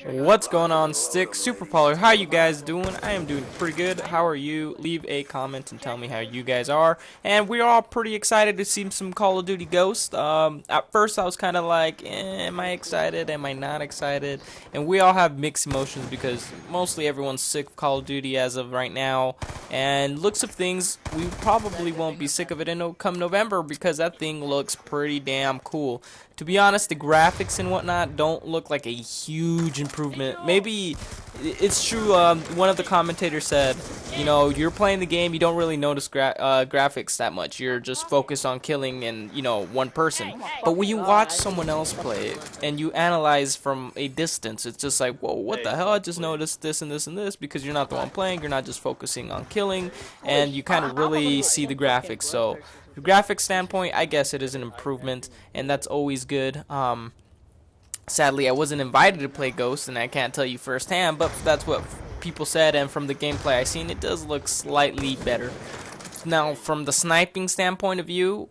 What's going on, Stick Super Polar? How you guys doing? I am doing pretty good. How are you? Leave a comment and tell me how you guys are. And we're all pretty excited to see some Call of Duty Ghost. At first I was kind of like, am I excited? Am I not excited? And we all have mixed emotions because mostly everyone's sick of Call of Duty as of right now. And looks of things, we probably won't be sick of it come November because that thing looks pretty damn cool. To be honest, the graphics and whatnot don't look like a huge improvement. Maybe it's true. One of the commentators said, you know, you're playing the game, you don't really notice graphics that much. You're just focused on killing and, you know, one person. But when you watch someone else play it and you analyze from a distance, it's just like, whoa, what the hell? I just noticed this and this and this because you're not the one playing. You're not just focusing on killing, and you kind of really see the graphics. So, the graphics standpoint, I guess it is an improvement, and that's always good. Sadly, I wasn't invited to play Ghost, and I can't tell you firsthand, but that's what people said, and from the gameplay I've seen, it does look slightly better. Now, from the sniping standpoint of view,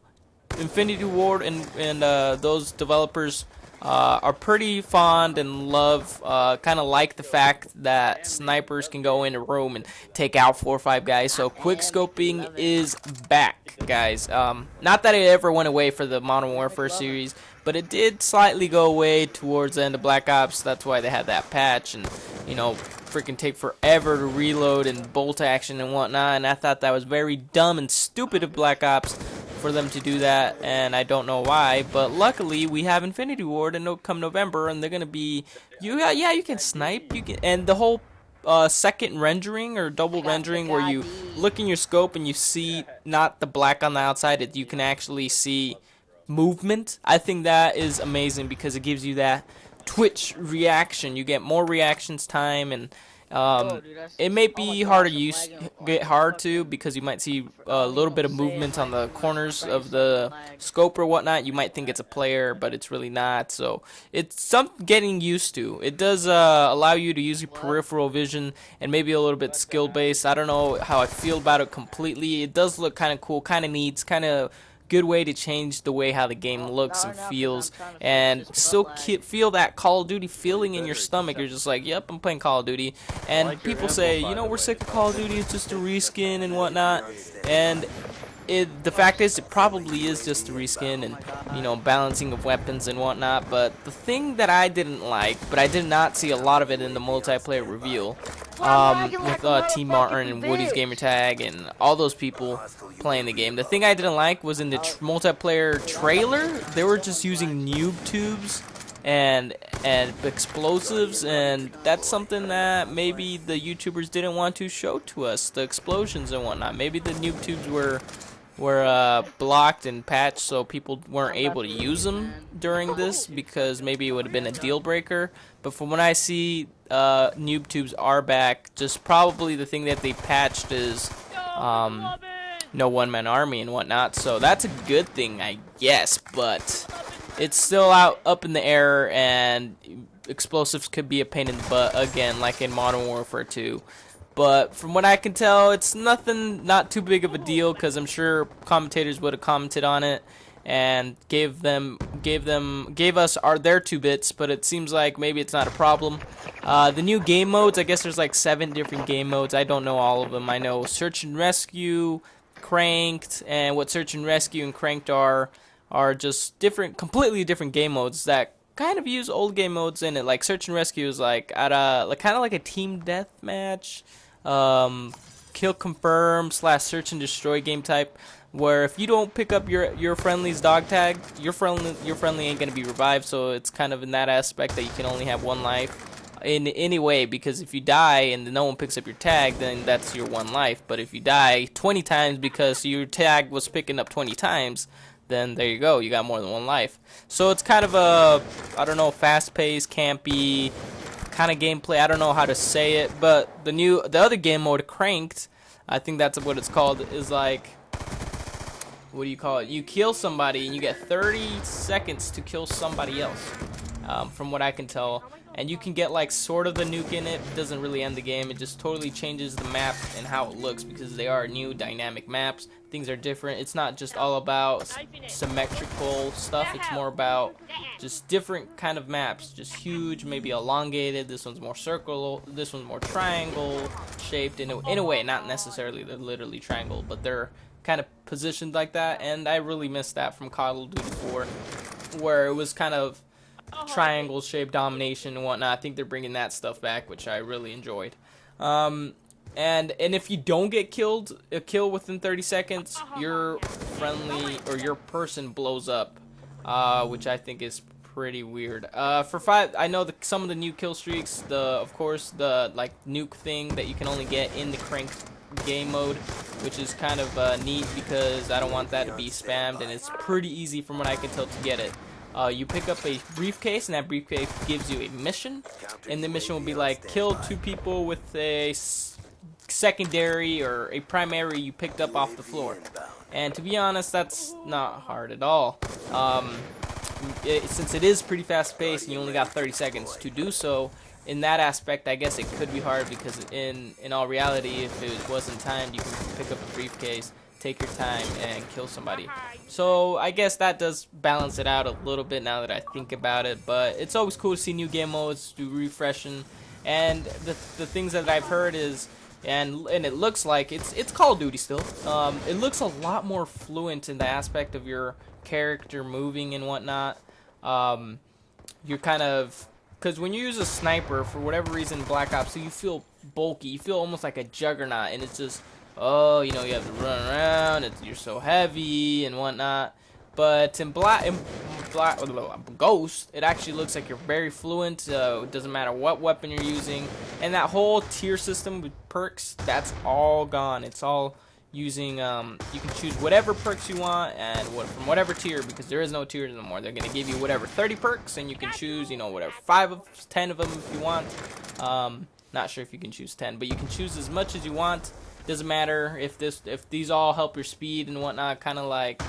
Infinity Ward and those developers are pretty fond and love, kind of like the fact that snipers can go in a room and take out 4 or 5 guys. So quickscoping is back, guys. Not that it ever went away for the Modern Warfare series, but it did slightly go away towards the end of Black Ops. That's why they had that patch, and you know, freaking take forever to reload and bolt action and whatnot. And I thought that was very dumb and stupid of Black Ops for them to do that, and I don't know why, but luckily we have Infinity Ward, and come November, and they're gonna be, you can snipe, and the whole second rendering or double rendering where you look in your scope and you see not the black on the outside, you can actually see movement. I think that is amazing because it gives you that twitch reaction. You get more reactions time, and it may be hard to because you might see a little bit of movement on the corners of the scope or whatnot. You might think it's a player, but it's really not. So it's something getting used to. It does allow you to use your peripheral vision and maybe a little bit skill based. I don't know how I feel about it completely. It does look kind of cool, kind of neat, kind of good way to change the way how the game looks and feels, and still feel that Call of Duty feeling in your stomach. You're just like, yep, I'm playing Call of Duty. And people say, you know, we're sick of Call of Duty, it's just a reskin and whatnot. And the fact is, it probably is just a reskin and, you know, balancing of weapons and whatnot. But the thing that I didn't like, but I did not see a lot of it in the multiplayer reveal, with Team Martin and Woody's Gamertag and all those people playing the game. The thing I didn't like was in the multiplayer trailer, they were just using noob tubes and explosives, and that's something that maybe the YouTubers didn't want to show to us, the explosions and whatnot. Maybe the noob tubes were blocked and patched so people weren't able to use them during this, because maybe it would have been a deal breaker. But from what I see, noob tubes are back. Just probably the thing that they patched is no one-man army and whatnot, so that's a good thing, I guess. But it's still up in the air, and explosives could be a pain in the butt again, like in Modern Warfare 2. But from what I can tell, it's not too big of a deal, because I'm sure commentators would have commented on it and gave us their 2 bits. But it seems like maybe it's not a problem. The new game modes, I guess there's like 7 different game modes. I don't know all of them. I know Search and Rescue, Cranked, and what Search and Rescue and Cranked are just completely different game modes that kind of use old game modes in it. Like Search and Rescue is like kind of like a team deathmatch, kill confirm / search and destroy game type, where if you don't pick up your friendly's dog tag, your friendly ain't gonna be revived. So it's kind of in that aspect that you can only have 1 life in any way, because if you die and no one picks up your tag, then that's your 1 life. But if you die 20 times because your tag was picking up 20 times, then there you go, you got more than 1 life. So it's kind of a, I don't know, fast-paced, campy kind of gameplay. I don't know how to say it, but the other game mode, Cranked, I think that's what it's called, is like, what do you call it? You kill somebody and you get 30 seconds to kill somebody else, from what I can tell. and you can get like sort of the nuke in it. It doesn't really end the game. It just totally changes the map and how it looks, because they are new dynamic maps. Things are different. It's not just all about symmetrical stuff. It's more about just different kind of maps, just huge, maybe elongated. This one's more circle, this one's more triangle shaped in a way. Not necessarily they're literally triangle, but they're kind of positioned like that. And I really missed that from Call of Duty 4, where it was kind of triangle shaped domination and whatnot. I think they're bringing that stuff back, which I really enjoyed. And if you don't get killed, a kill within 30 seconds, your friendly or your person blows up, which I think is pretty weird. For 5, I know some of the new kill streaks, of course the like nuke thing that you can only get in the cranked game mode, which is kind of neat, because I don't want that to be spammed, and it's pretty easy from what I can tell to get it. You pick up a briefcase, and that briefcase gives you a mission, and the mission will be like kill 2 people with a secondary or a primary you picked up off the floor. And to be honest, that's not hard at all. Since it is pretty fast paced and you only got 30 seconds to do so, in that aspect I guess it could be hard, because in all reality, if it wasn't timed, you can pick up a briefcase, take your time, and kill somebody. So I guess that does balance it out a little bit now that I think about it. But it's always cool to see new game modes, do refreshing, and the things that I've heard is, and it looks like it's Call of Duty still. It looks a lot more fluent in the aspect of your character moving and whatnot. You're kind of, because when you use a sniper, for whatever reason, Black Ops, so you feel bulky, you feel almost like a juggernaut, and it's just, oh, you know, you have to run around, you're so heavy and whatnot. But in Ghost, it actually looks like you're very fluent. It doesn't matter what weapon you're using, and that whole tier system with perks, that's all gone. It's all using, you can choose whatever perks you want, and from whatever tier, because there is no tiers anymore. They're gonna give you whatever 30 perks, and you can choose, you know, whatever 10 of them if you want. Not sure if you can choose 10, but you can choose as much as you want. Doesn't matter if these all help your speed and whatnot, kind of like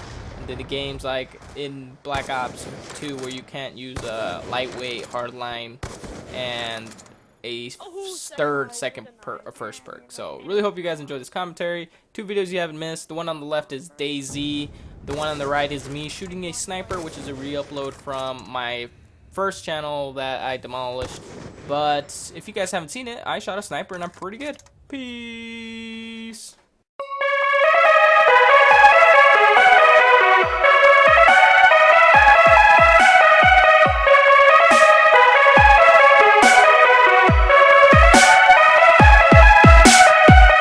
the games like in Black Ops 2, where you can't use a lightweight, hardline, and a second or first perk. So really hope you guys enjoyed this commentary. 2 videos you haven't missed. The one on the left is DayZ. The one on the right is me shooting a sniper, which is a re-upload from my first channel that I demolished. But if you guys haven't seen it, I shot a sniper and I'm pretty good. Peace.